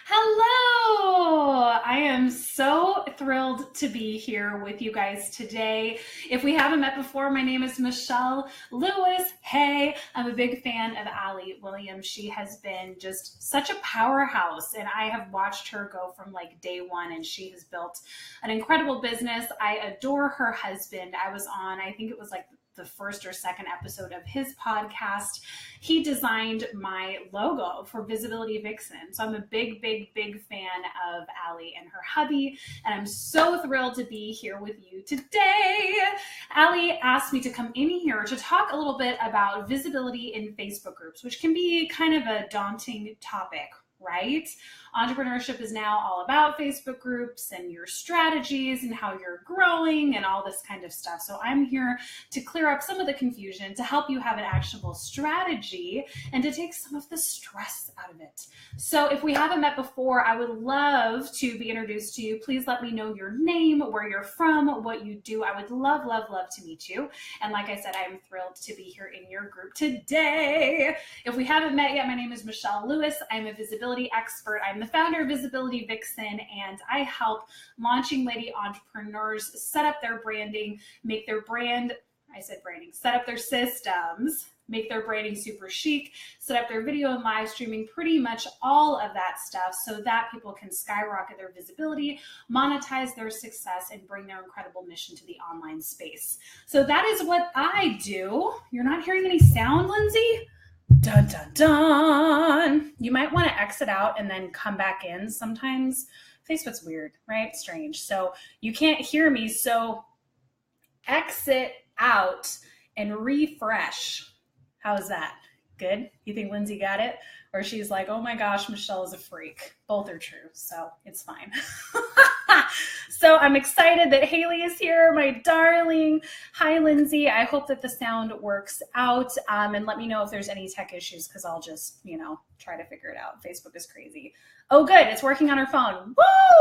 Hello! I am so thrilled to be here with you guys today. If we haven't met before, my name is Michelle Lewis. Hey, I'm a big fan of Allie Williams. She has been just such a powerhouse, and I have watched her go from like day one, and she has built an incredible business. I adore her husband. I was on, I think it was like the first or second episode of his podcast. He designed my logo for Visibility Vixen. So I'm a big fan of Allie and her hubby, and I'm so thrilled to be here with you today. Allie asked me to come in here to talk a little bit about visibility in Facebook groups, which can be kind of a daunting topic, right? Entrepreneurship is now all about Facebook groups and your strategies and how you're growing and all this kind of stuff. So I'm here to clear up some of the confusion, to help you have an actionable strategy, and to take some of the stress out of it. So if we haven't met before, I would love to be introduced to you. Please let me know your name, where you're from, what you do. I would love to meet you. And like I said, I'm thrilled to be here in your group today. If we haven't met yet, my name is Michelle Lewis. I'm a visibility expert. I'm the founder of Visibility Vixen, and I help launching lady entrepreneurs set up their branding, make their brand, set up their systems, make their branding super chic, set up their video and live streaming, pretty much all of that stuff, so that people can skyrocket their visibility, monetize their success, and bring their incredible mission to the online space. So that is what I do. You're not hearing any sound, Lindsay? Dun, dun, dun. You might want to exit out and then come back in. Sometimes Facebook's weird, right? Strange. So you can't hear me. So exit out and refresh. How's that? Good? You think Lindsay got it? Or she's like, oh my gosh, Michelle is a freak. Both are true. So it's fine. So I'm excited that Haley is here, my darling. Hi, Lindsay. I hope that the sound works out. And let me know if there's any tech issues, because I'll just, try to figure it out. Facebook is crazy. Oh, good. It's working on her phone.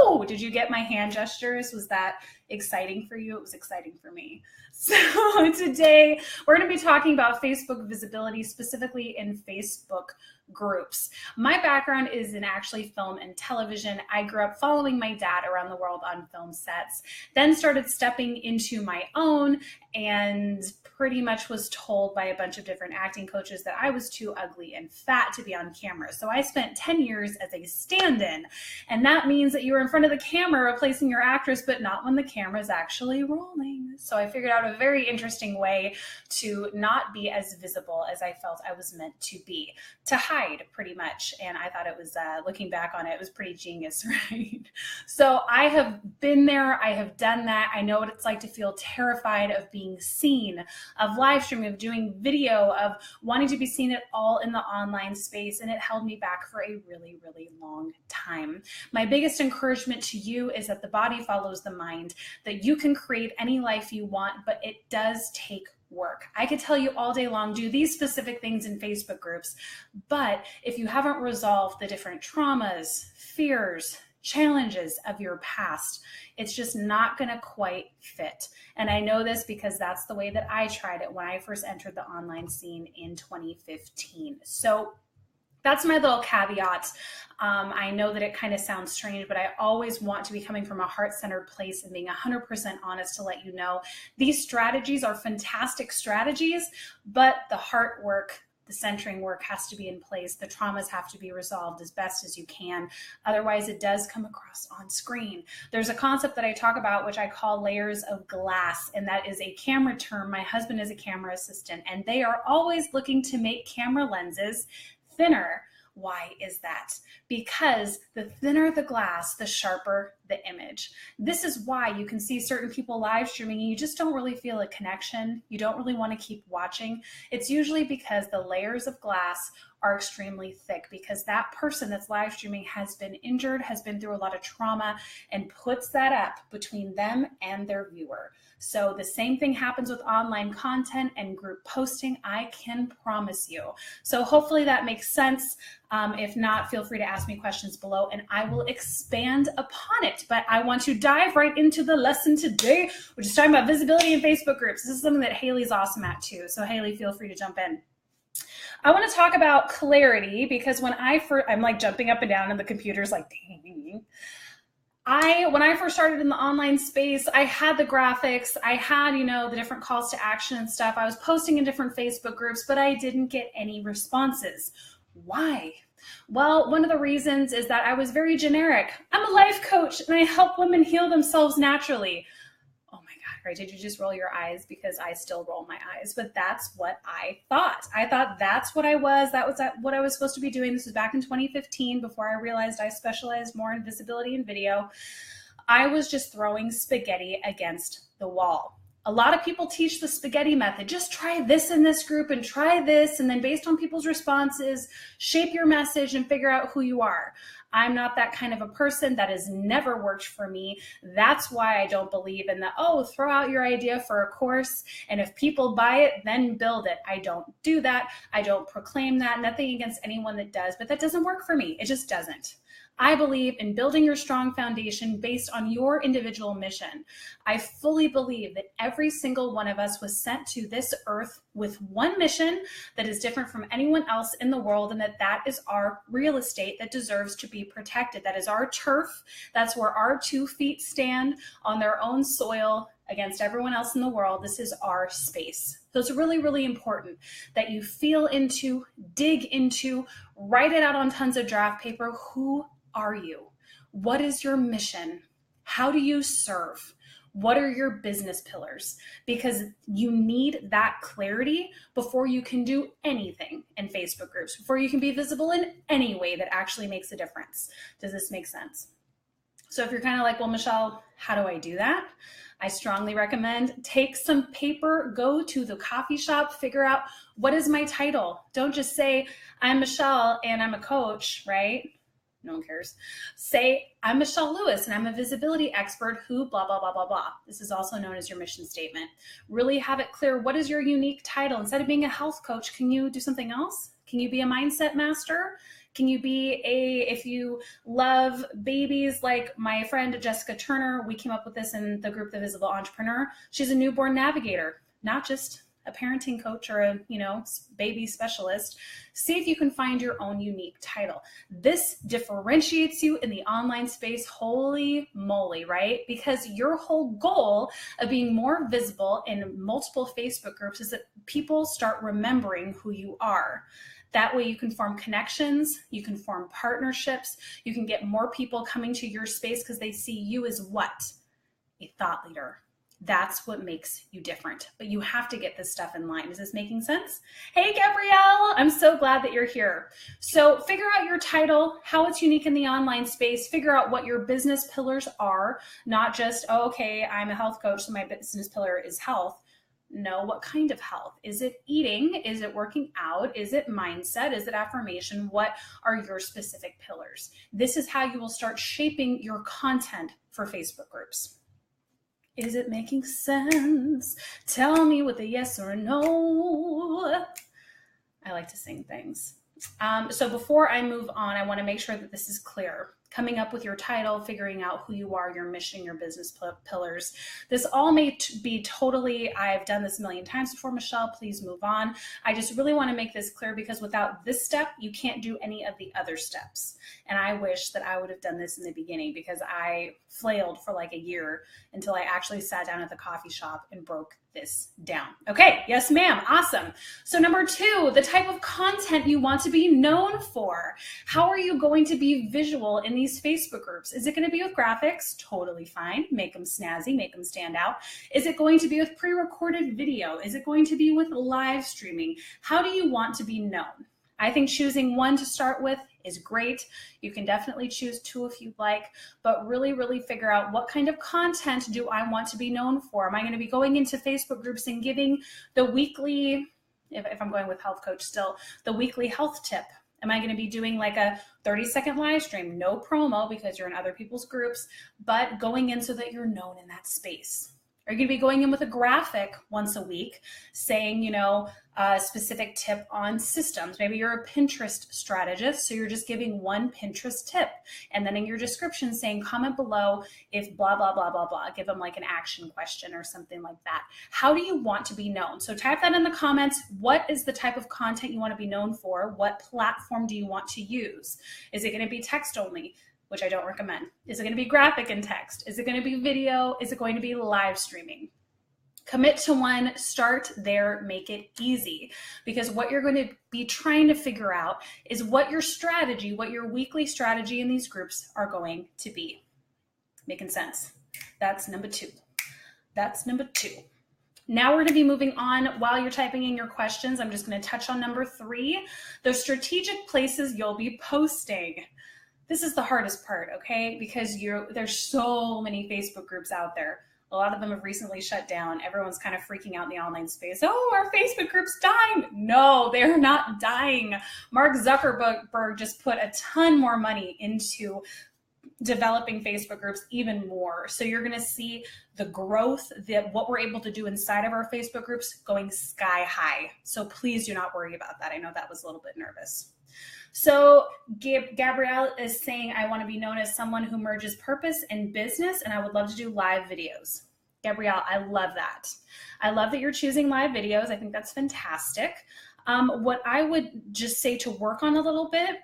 Woo! Did you get my hand gestures? Was that exciting for you? It was exciting for me. So today we're going to be talking about Facebook visibility, specifically in Facebook groups. My background is in actually film and television. I grew up following my dad around the world on film sets, then started stepping into my own, and pretty much was told by a bunch of different acting coaches that I was too ugly and fat to be on camera. So I spent 10 years as a stand-in, and that means that you're in front of the camera replacing your actress, but not when the camera is actually rolling. So I figured out a very interesting way to not be as visible as I felt I was meant to be, to hide pretty much. And I thought it was, looking back on it, it was pretty genius, right? So I have been there. I have done that. I know what it's like to feel terrified of being seen, of live streaming, of doing video, of wanting to be seen at all in the online space. And it held me back for a really long time. My biggest encouragement to you is that the body follows the mind, that you can create any life you want, but it does take work. I could tell you all day long, do these specific things in Facebook groups, but if you haven't resolved the different traumas, fears, challenges of your past, it's just not going to quite fit. And I know this because that's the way that I tried it when I first entered the online scene in 2015. So that's my little caveat. I know that it kind of sounds strange, but I always want to be coming from a heart-centered place and being 100% honest to let you know these strategies are fantastic strategies, but the heart work, the centering work has to be in place. The traumas have to be resolved as best as you can. Otherwise, it does come across on screen. There's a concept that I talk about, which I call layers of glass, and that is a camera term. My husband is a camera assistant, and they are always looking to make camera lenses thinner. Why is that? Because the thinner the glass, the sharper the image. This is why you can see certain people live streaming and you just don't really feel a connection. You don't really want to keep watching. It's usually because the layers of glass are extremely thick, because that person that's live streaming has been injured, has been through a lot of trauma, and puts that up between them and their viewer. So the same thing happens with online content and group posting, I can promise you. So hopefully that makes sense. If not, feel free to ask me questions below and I will expand upon it. But I want to dive right into the lesson today, which is talking about visibility in Facebook groups. This is something that Haley's awesome at too. So Haley, feel free to jump in. I want to talk about clarity because when I'm like jumping up and down and the computer's like, ding. When I first started in the online space, I had the graphics, I had, the different calls to action and stuff. I was posting in different Facebook groups, but I didn't get any responses. Why? Well, one of the reasons is that I was very generic. I'm a life coach and I help women heal themselves naturally. Oh my God, right? Did you just roll your eyes? Because I still roll my eyes, but that's what I thought. I thought that's what I was. That was what I was supposed to be doing. This was back in 2015 before I realized I specialized more in visibility and video. I was just throwing spaghetti against the wall. A lot of people teach the spaghetti method. Just try this in this group and try this. And then based on people's responses, shape your message and figure out who you are. I'm not that kind of a person. That has never worked for me. That's why I don't believe in the, throw out your idea for a course. And if people buy it, then build it. I don't do that. I don't proclaim that. Nothing against anyone that does, but that doesn't work for me. It just doesn't. I believe in building your strong foundation based on your individual mission. I fully believe that every single one of us was sent to this earth with one mission that is different from anyone else in the world, and that is our real estate that deserves to be protected. That is our turf. That's where our 2 feet stand on their own soil against everyone else in the world. This is our space. So it's really, really important that you feel into, dig into, write it out on tons of draft paper. Who are you? What is your mission? How do you serve? What are your business pillars? Because you need that clarity before you can do anything in Facebook groups, before you can be visible in any way that actually makes a difference. Does this make sense? So if you're kind of like, well, Michelle, how do I do that? I strongly recommend take some paper, go to the coffee shop, figure out what is my title. Don't just say, I'm Michelle and I'm a coach, right? No one cares. Say, I'm Michelle Lewis and I'm a visibility expert who blah, blah, blah, blah, blah. This is also known as your mission statement. Really have it clear. What is your unique title? Instead of being a health coach, can you do something else? Can you be a mindset master? Can you be if you love babies like my friend Jessica Turner, we came up with this in the group, The Visible Entrepreneur. She's a newborn navigator, not just a parenting coach or a, baby specialist. See if you can find your own unique title. This differentiates you in the online space. Holy moly, right? Because your whole goal of being more visible in multiple Facebook groups is that people start remembering who you are. That way you can form connections, you can form partnerships, you can get more people coming to your space because they see you as what? A thought leader. That's what makes you different. But you have to get this stuff in line. Is this making sense? Hey, Gabrielle, I'm so glad that you're here. So figure out your title, how it's unique in the online space, figure out what your business pillars are, not just, okay, I'm a health coach, so my business pillar is health. No, what kind of health? Is it eating? Is it working out? Is it mindset? Is it affirmation? What are your specific pillars? This is how you will start shaping your content for Facebook groups. Is it making sense? Tell me with a yes or a no. I like to sing things. So before I move on, I want to make sure that this is clear. Coming up with your title, figuring out who you are, your mission, your business pillars. This all may be totally, I've done this a million times before, Michelle, please move on. I just really want to make this clear because without this step, you can't do any of the other steps. And I wish that I would have done this in the beginning because I flailed for like a year until I actually sat down at the coffee shop and broke this down. Okay, yes, ma'am, awesome. So number 2, the type of content you want to be known for. How are you going to be visual in these Facebook groups? Is it going to be with graphics? Totally fine. Make them snazzy, make them stand out. Is it going to be with pre-recorded video? Is it going to be with live streaming? How do you want to be known? I think choosing one to start with is great. You can definitely choose 2 if you'd like, but really, really figure out what kind of content do I want to be known for? Am I going to be going into Facebook groups and giving the weekly, if I'm going with health coach still, the weekly health tip? Am I going to be doing like a 30-second live stream? No promo because you're in other people's groups, but going in so that you're known in that space. Are you going to be going in with a graphic once a week saying, you know, a specific tip on systems? Maybe you're a Pinterest strategist, so you're just giving one Pinterest tip. And then in your description saying, comment below if blah, blah, blah, blah, blah. Give them like an action question or something like that. How do you want to be known? So type that in the comments. What is the type of content you want to be known for? What platform do you want to use? Is it going to be text only, which I don't recommend? Is it going to be graphic and text? Is it going to be video? Is it going to be live streaming? Commit to one, start there, make it easy. Because what you're going to be trying to figure out is what your strategy, what your weekly strategy in these groups are going to be. Making sense? That's number two. That's number two. Now we're going to be moving on. While you're typing in your questions, I'm just going to touch on number 3, the strategic places you'll be posting. This is the hardest part, okay? Because there's so many Facebook groups out there. A lot of them have recently shut down. Everyone's kind of freaking out in the online space. Oh, our Facebook group's dying. No, they're not dying. Mark Zuckerberg just put a ton more money into developing Facebook groups even more. So you're going to see the growth, that what we're able to do inside of our Facebook groups going sky high. So please do not worry about that. I know that was a little bit nervous. So Gabrielle is saying, I want to be known as someone who merges purpose and business, and I would love to do live videos. Gabrielle, I love that. I love that you're choosing live videos. I think that's fantastic. What I would just say to work on a little bit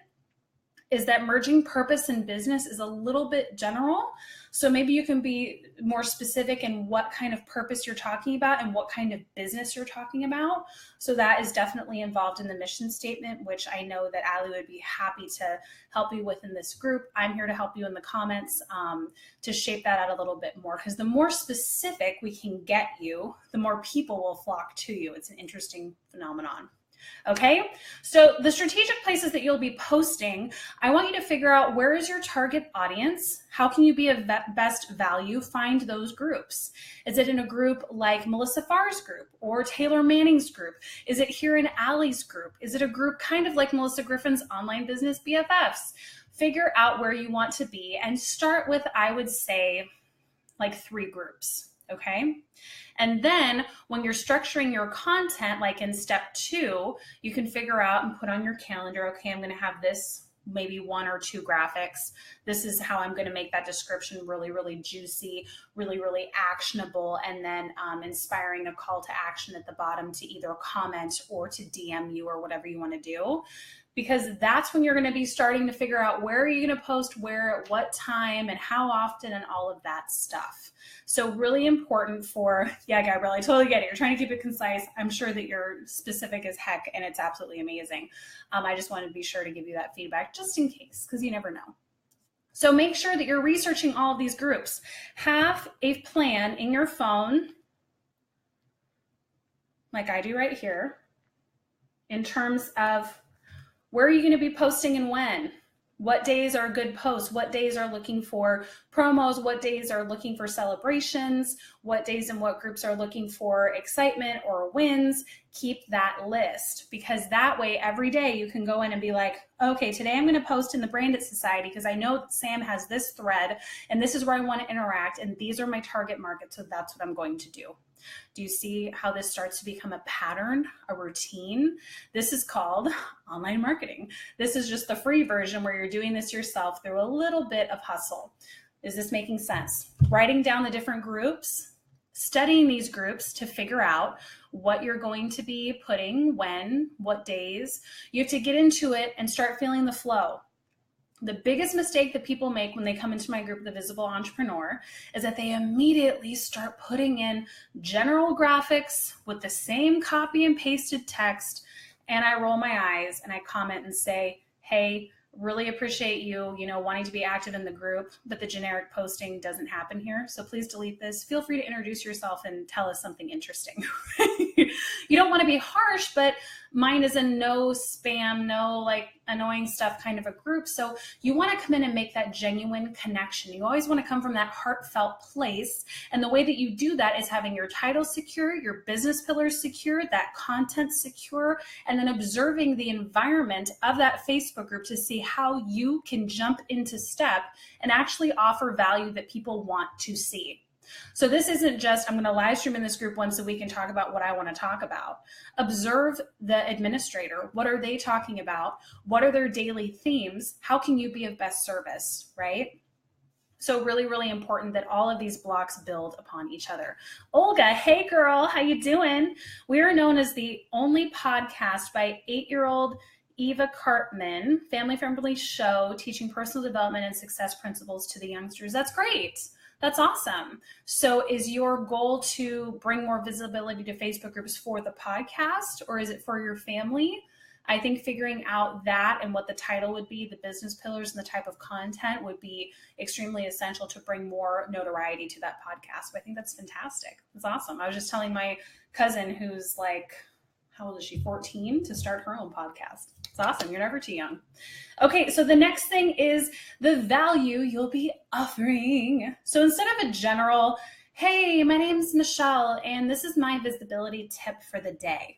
is that merging purpose and business is a little bit general. So maybe you can be more specific in what kind of purpose you're talking about and what kind of business you're talking about. So that is definitely involved in the mission statement, which I know that Ali would be happy to help you with in this group. I'm here to help you in the comments to shape that out a little bit more, because the more specific we can get you, the more people will flock to you. It's an interesting phenomenon. Okay, so the strategic places that you'll be posting, I want you to figure out, where is your target audience? How can you be of best value? Find those groups. Is it in a group like Melissa Farr's group or Taylor Manning's group? Is it here in Allie's group? Is it a group kind of like Melissa Griffin's Online Business BFFs? Figure out where you want to be and start with, I would say, like 3 groups. Okay. And then when you're structuring your content, like in step 2, you can figure out and put on your calendar, okay, I'm going to have this, maybe 1 or 2 graphics. This is how I'm going to make that description really, really juicy, really, really actionable, and then inspiring a call to action at the bottom to either comment or to DM you or whatever you want to do. Because that's when you're going to be starting to figure out, where are you going to post where, at what time, and how often, and all of that stuff. So really important for, yeah, Gabrielle, I totally get it. You're trying to keep it concise. I'm sure that you're specific as heck, and it's absolutely amazing. I just wanted to be sure to give you that feedback just in case, because you never know. So make sure that you're researching all of these groups. Have a plan in your phone, like I do right here, in terms of where are you going to be posting and when? What days are good posts? What days are looking for promos? What days are looking for celebrations? What days and what groups are looking for excitement or wins? Keep that list, because that way every day you can go in and be like, okay, today I'm going to post in the Branded Society because I know Sam has this thread and this is where I want to interact and these are my target markets, so that's what I'm going to do. Do you see how this starts to become a pattern, a routine? This is called online marketing. This is just the free version where you're doing this yourself through a little bit of hustle. Is this making sense? Writing down the different groups, studying these groups to figure out what you're going to be putting, when, what days. You have to get into it and start feeling the flow. The biggest mistake that people make when they come into my group, The Visible Entrepreneur, is that they immediately start putting in general graphics with the same copy and pasted text. And I roll my eyes and I comment and say, hey, really appreciate you, wanting to be active in the group, but the generic posting doesn't happen here. So please delete this. Feel free to introduce yourself and tell us something interesting. You don't want to be harsh, but mine is a no spam, no like annoying stuff kind of a group. So you want to come in and make that genuine connection. You always want to come from that heartfelt place. And the way that you do that is having your title secure, your business pillars secure, that content secure, and then observing the environment of that Facebook group to see how you can jump into step and actually offer value that people want to see. So this isn't just, I'm going to live stream in this group once a week and talk about what I want to talk about. Observe the administrator. What are they talking about? What are their daily themes? How can you be of best service, right? So really, really important that all of these blocks build upon each other. Olga, hey girl, how you doing? We are known as the only podcast by 8-year-old Eva Cartman, family-friendly show teaching personal development and success principles to the youngsters. That's great. That's awesome. So is your goal to bring more visibility to Facebook groups for the podcast, or is it for your family? I think figuring out that and what the title would be, the business pillars and the type of content would be extremely essential to bring more notoriety to that podcast. But I think that's fantastic. That's awesome. I was just telling my cousin who's like, how old is she? 14 to start her own podcast. It's awesome. You're never too young. Okay, so the next thing is the value you'll be offering. So instead of a general, hey, my name's Michelle, and this is my visibility tip for the day.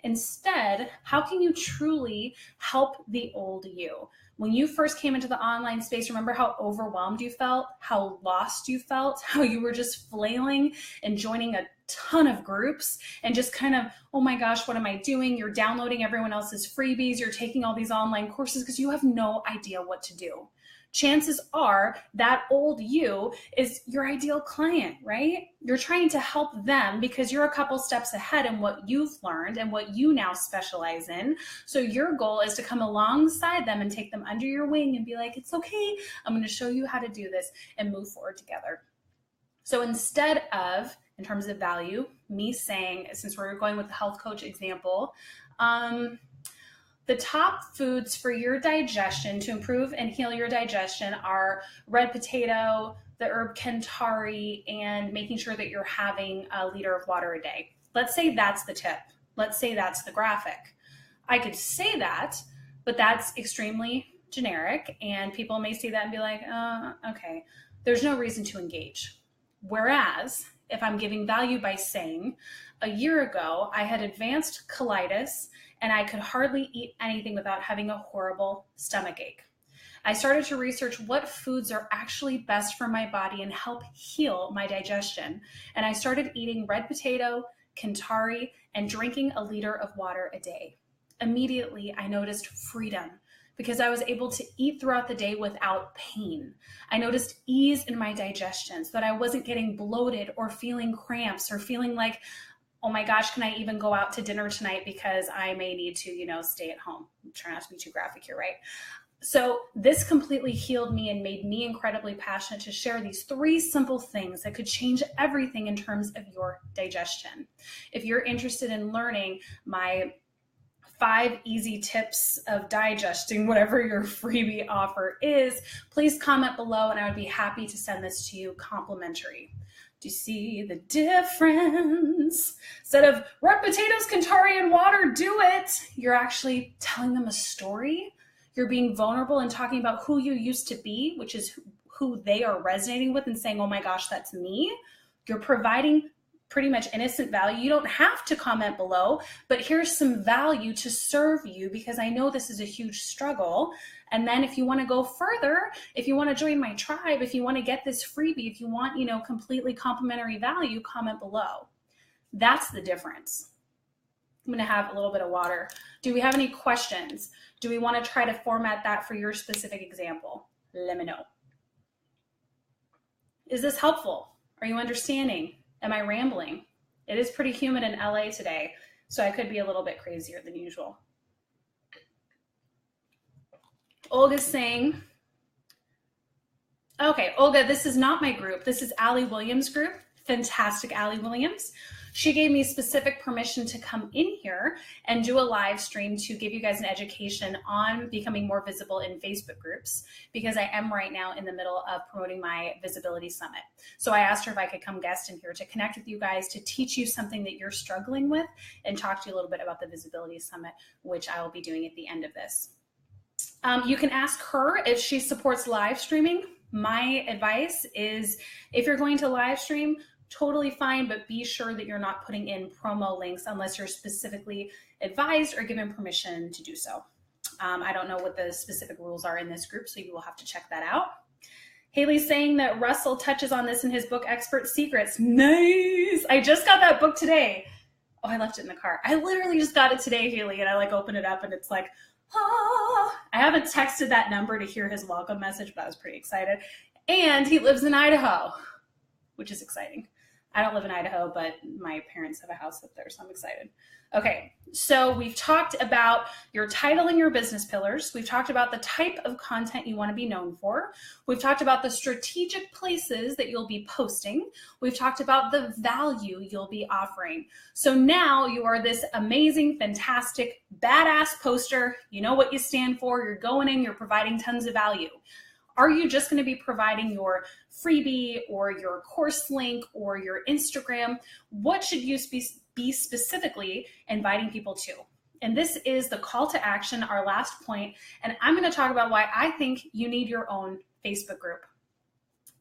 Instead, how can you truly help the old you? When you first came into the online space, remember how overwhelmed you felt, how lost you felt, how you were just flailing and joining a ton of groups and just kind of, oh my gosh, what am I doing? You're downloading everyone else's freebies. You're taking all these online courses because you have no idea what to do. Chances are that old you is your ideal client, right? You're trying to help them because you're a couple steps ahead in what you've learned and what you now specialize in. So your goal is to come alongside them and take them under your wing and be like, it's okay, I'm going to show you how to do this and move forward together. So instead of, in terms of value, me saying, since we're going with the health coach example, the top foods for your digestion to improve and heal your digestion are red potato, the herb Kentari, and making sure that you're having a liter of water a day. Let's say that's the tip. Let's say that's the graphic. I could say that, but that's extremely generic, and people may see that and be like, okay, there's no reason to engage. Whereas if I'm giving value by saying, a year ago, I had advanced colitis and I could hardly eat anything without having a horrible stomach ache. I started to research what foods are actually best for my body and help heal my digestion. And I started eating red potato, Kentari, and drinking a liter of water a day. Immediately, I noticed freedom because I was able to eat throughout the day without pain. I noticed ease in my digestion so that I wasn't getting bloated or feeling cramps or feeling like, oh my gosh, can I even go out to dinner tonight because I may need to, stay at home. I'm trying not to be too graphic here, right? So this completely healed me and made me incredibly passionate to share these 3 simple things that could change everything in terms of your digestion. If you're interested in learning my 5 easy tips of digesting whatever your freebie offer is, please comment below and I would be happy to send this to you complimentary. Do you see the difference? Instead of red potatoes, Kentari, and water, do it. You're actually telling them a story. You're being vulnerable and talking about who you used to be, which is who they are resonating with and saying, oh my gosh, that's me. You're providing pretty much innocent value. You don't have to comment below, but here's some value to serve you because I know this is a huge struggle. And then if you want to go further, if you want to join my tribe, if you want to get this freebie, if you want, completely complimentary value, comment below. That's the difference. I'm going to have a little bit of water. Do we have any questions? Do we want to try to format that for your specific example? Let me know. Is this helpful? Are you understanding? Am I rambling? It is pretty humid in LA today, so I could be a little bit crazier than usual. Olga's saying, okay, Olga, this is not my group. This is Allie Williams' group. Fantastic, Allie Williams. She gave me specific permission to come in here and do a live stream to give you guys an education on becoming more visible in Facebook groups, because I am right now in the middle of promoting my Visibility Summit. So I asked her if I could come guest in here to connect with you guys, to teach you something that you're struggling with and talk to you a little bit about the Visibility Summit, which I will be doing at the end of this. You can ask her if she supports live streaming. My advice is if you're going to live stream, totally fine, but be sure that you're not putting in promo links unless you're specifically advised or given permission to do so. I don't know what the specific rules are in this group, so you will have to check that out. Haley's saying that Russell touches on this in his book, Expert Secrets. Nice. I just got that book today. Oh, I left it in the car. I literally just got it today, Haley, and I like opened it up and it's like, ah. I haven't texted that number to hear his welcome message, but I was pretty excited. And he lives in Idaho, which is exciting. I don't live in Idaho, but my parents have a house up there, so I'm excited. Okay, so we've talked about your title and your business pillars. We've talked about the type of content you want to be known for. We've talked about the strategic places that you'll be posting. We've talked about the value you'll be offering. So now you are this amazing, fantastic, badass poster. You know what you stand for. You're going in, you're providing tons of value. Are you just going to be providing your freebie or your course link or your Instagram? What should you be specifically inviting people to? And this is the call to action, our last point. And I'm going to talk about why I think you need your own Facebook group.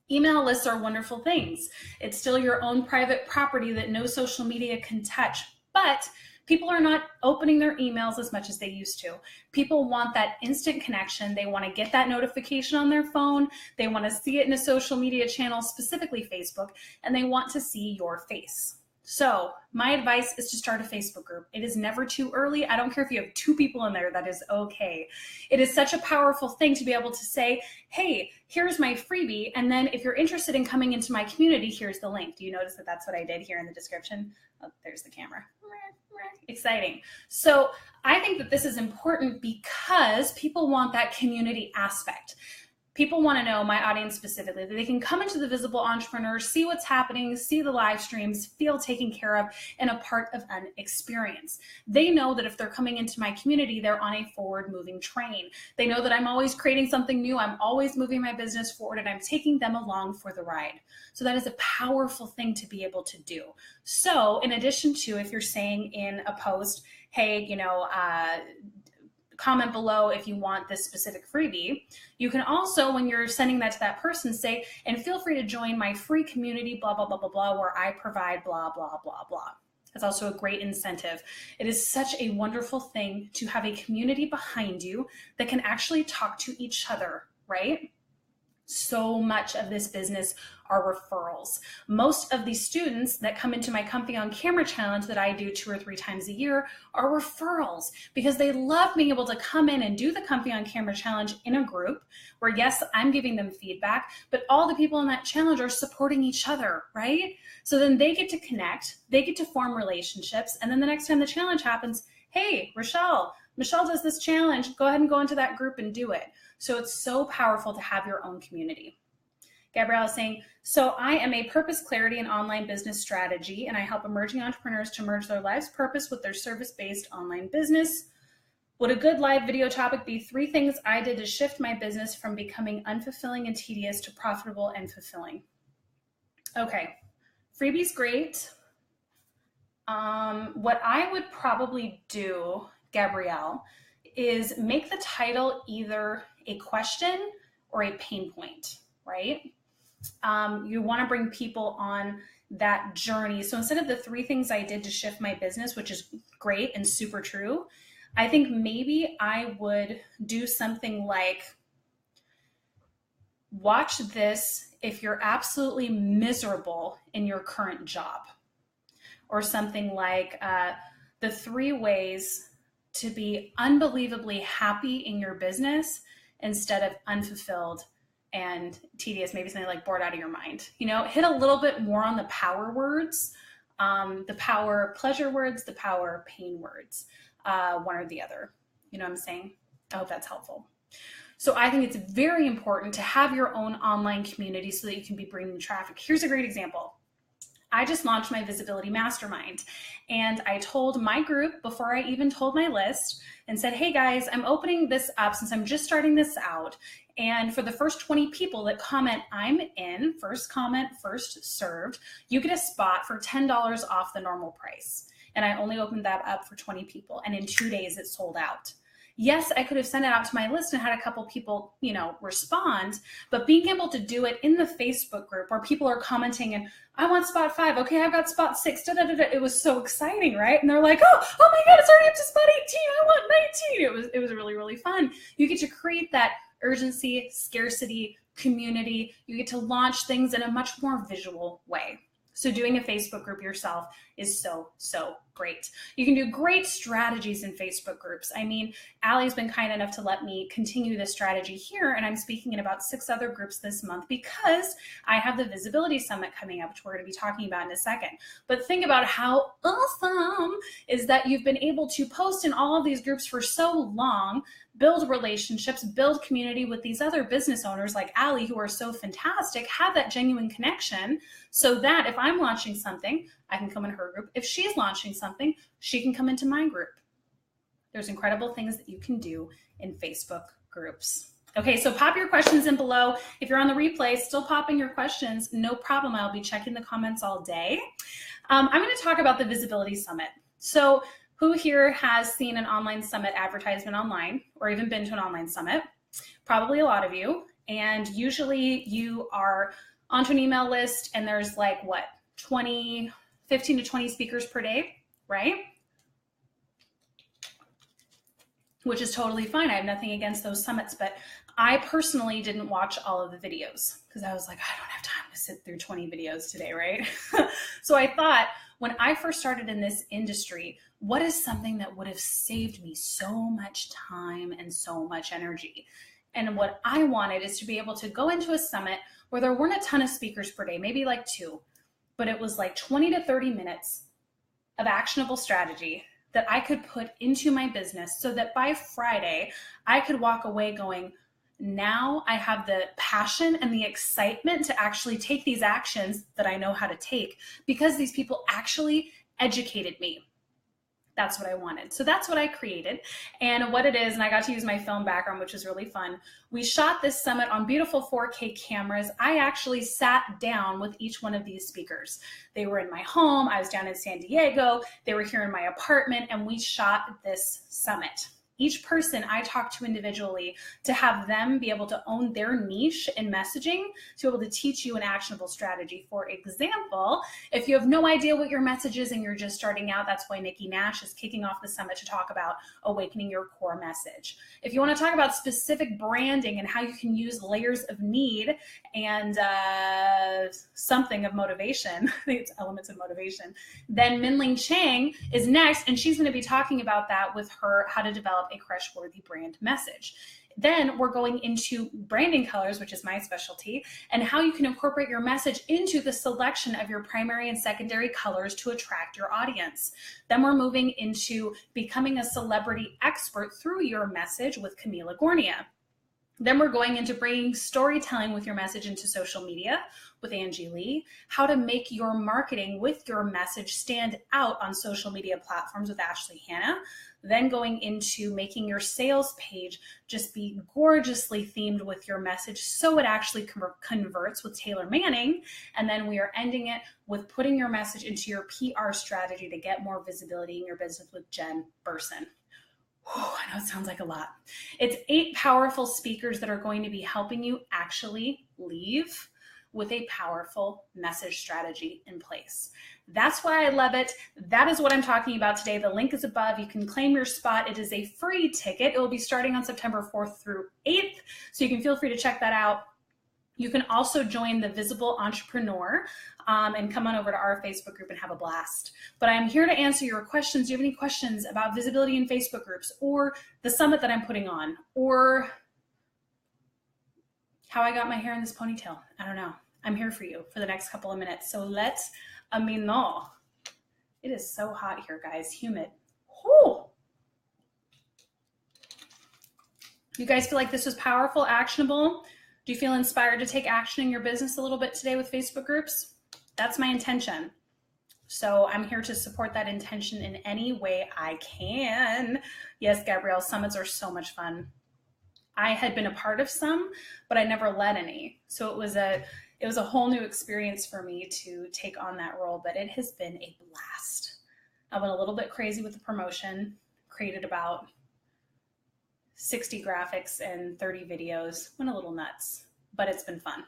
Email lists are wonderful things. It's still your own private property that no social media can touch, but people are not opening their emails as much as they used to. People want that instant connection. They want to get that notification on their phone. They want to see it in a social media channel, specifically Facebook, and they want to see your face. So my advice is to start a Facebook group. It is never too early. I don't care if you have 2 people in there, that is okay. It is such a powerful thing to be able to say, hey, here's my freebie. And then if you're interested in coming into my community, here's the link. Do you notice that that's what I did here in the description? Oh, there's the camera. Exciting. So I think that this is important because people want that community aspect. People want to know, my audience specifically, that they can come into the Visible Entrepreneur, see what's happening, see the live streams, feel taken care of, and a part of an experience. They know that if they're coming into my community, they're on a forward-moving train. They know that I'm always creating something new, I'm always moving my business forward, and I'm taking them along for the ride. So that is a powerful thing to be able to do. So in addition to, if you're saying in a post, hey, comment below if you want this specific freebie. You can also, when you're sending that to that person, say, and feel free to join my free community, blah, blah, blah, blah, blah, where I provide blah, blah, blah, blah. That's also a great incentive. It is such a wonderful thing to have a community behind you that can actually talk to each other, right? So much of this business are referrals. Most of the students that come into my Comfy on Camera challenge that I do 2 or 3 times a year are referrals because they love being able to come in and do the Comfy on Camera challenge in a group where, yes, I'm giving them feedback, but all the people in that challenge are supporting each other, right? So then they get to connect, they get to form relationships, and then the next time the challenge happens, hey, Michelle does this challenge, go ahead and go into that group and do it. So it's so powerful to have your own community. Gabrielle is saying, so I am a purpose, clarity, and online business strategy, and I help emerging entrepreneurs to merge their life's purpose with their service-based online business. Would a good live video topic be 3 things I did to shift my business from becoming unfulfilling and tedious to profitable and fulfilling? Okay, freebie's great. What I would probably do, Gabrielle, is make the title either a question or a pain point, right? You want to bring people on that journey. So instead of the 3 things I did to shift my business, which is great and super true, I think maybe I would do something like, watch this if you're absolutely miserable in your current job, or something like the 3 ways to be unbelievably happy in your business instead of unfulfilled and tedious, maybe something like bored out of your mind. Hit a little bit more on the power words, the power pleasure words, the power pain words, one or the other. You know what I'm saying? I hope that's helpful. So I think it's very important to have your own online community so that you can be bringing traffic. Here's a great example. I just launched my Visibility Mastermind, and I told my group before I even told my list and said, hey guys, I'm opening this up since I'm just starting this out. And for the first 20 people that comment, I'm in, first comment, first served, you get a spot for $10 off the normal price. And I only opened that up for 20 people. And in 2 days, it sold out. Yes, I could have sent it out to my list and had a couple people, respond, but being able to do it in the Facebook group where people are commenting and I want spot 5. Okay, I've got spot 6. It was so exciting, right? And they're like, oh my God, it's already up to spot 18. I want 19. It was really, really fun. You get to create that urgency, scarcity, community. You get to launch things in a much more visual way. So doing a Facebook group yourself is so, so great. You can do great strategies in Facebook groups. I mean, Allie's been kind enough to let me continue this strategy here, and I'm speaking in about 6 other groups this month because I have the Visibility Summit coming up, which we're going to be talking about in a second. But think about how awesome is that you've been able to post in all of these groups for so long, build relationships, build community with these other business owners like Allie, who are so fantastic, have that genuine connection, so that if I'm launching something, I can come in her group. If she's launching something, she can come into my group. There's incredible things that you can do in Facebook groups. Okay, so pop your questions in below. If you're on the replay, still popping your questions, no problem. I'll be checking the comments all day. I'm going to talk about the Visibility Summit. So who here has seen an online summit advertisement online or even been to an online summit? Probably a lot of you. And usually you are onto an email list and there's like what, 15 to 20 speakers per day, right? Which is totally fine. I have nothing against those summits, but I personally didn't watch all of the videos because I was like, I don't have time to sit through 20 videos today, right? So I thought when I first started in this industry, what is something that would have saved me so much time and so much energy? And what I wanted is to be able to go into a summit where there weren't a ton of speakers per day, maybe like 2, but it was like 20 to 30 minutes of actionable strategy that I could put into my business so that by Friday, I could walk away going, now I have the passion and the excitement to actually take these actions that I know how to take because these people actually educated me. That's what I wanted. So that's what I created. And what it is, and I got to use my film background, which was really fun. We shot this summit on beautiful 4K cameras. I actually sat down with each one of these speakers. They were in my home. I was down in San Diego. They were here in my apartment, and we shot this summit. Each person I talked to individually to have them be able to own their niche in messaging, to be able to teach you an actionable strategy. For example, if you have no idea what your message is and you're just starting out, that's why Nikki Nash is kicking off the summit to talk about awakening your core message. If you want to talk about specific branding and how you can use layers of need and something of motivation, I think it's elements of motivation, then Minling Chang is next, and she's going to be talking about that with her how to develop a crush-worthy brand message. Then we're going into branding colors, which is my specialty, and how you can incorporate your message into the selection of your primary and secondary colors to attract your audience. Then we're moving into becoming a celebrity expert through your message with Camila Gornia. Then we're going into bringing storytelling with your message into social media with Angie Lee, how to make your marketing with your message stand out on social media platforms with Ashley Hanna. Then going into making your sales page just be gorgeously themed with your message so it actually converts with Taylor Manning. And then we are ending it with putting your message into your PR strategy to get more visibility in your business with Jen Burson. I know it sounds like a lot. It's 8 powerful speakers that are going to be helping you actually leave with a powerful message strategy in place. That's why I love it. That is what I'm talking about today. The link is above. You can claim your spot. It is a free ticket. It will be starting on September 4th through 8th, so you can feel free to check that out. You can also join the Visible Entrepreneur and come on over to our Facebook group and have a blast. But I'm here to answer your questions. Do you have any questions about visibility in Facebook groups or the summit that I'm putting on or how I got my hair in this ponytail? I don't know. I'm here for you for the next couple of minutes. So let me know. It is so hot here, guys. Humid. Whew. You guys feel like this was powerful, actionable? Do you feel inspired to take action in your business a little bit today with Facebook groups? That's my intention. So I'm here to support that intention in any way I can. Yes, Gabrielle, summits are so much fun. I had been a part of some, but I never led any. So it was a whole new experience for me to take on that role, but it has been a blast. I went a little bit crazy with the promotion, created about 60 graphics and 30 videos, went a little nuts, but it's been fun.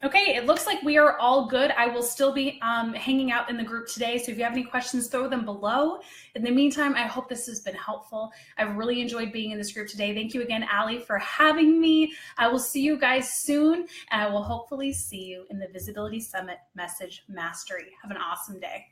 Okay, it looks like we are all good. I will still be hanging out in the group today, so if you have any questions, throw them below. In the meantime, I hope this has been helpful. I've really enjoyed being in this group today. Thank you again, Allie, for having me. I will see you guys soon, and I will hopefully see you in the Visibility Summit Message Mastery. Have an awesome day.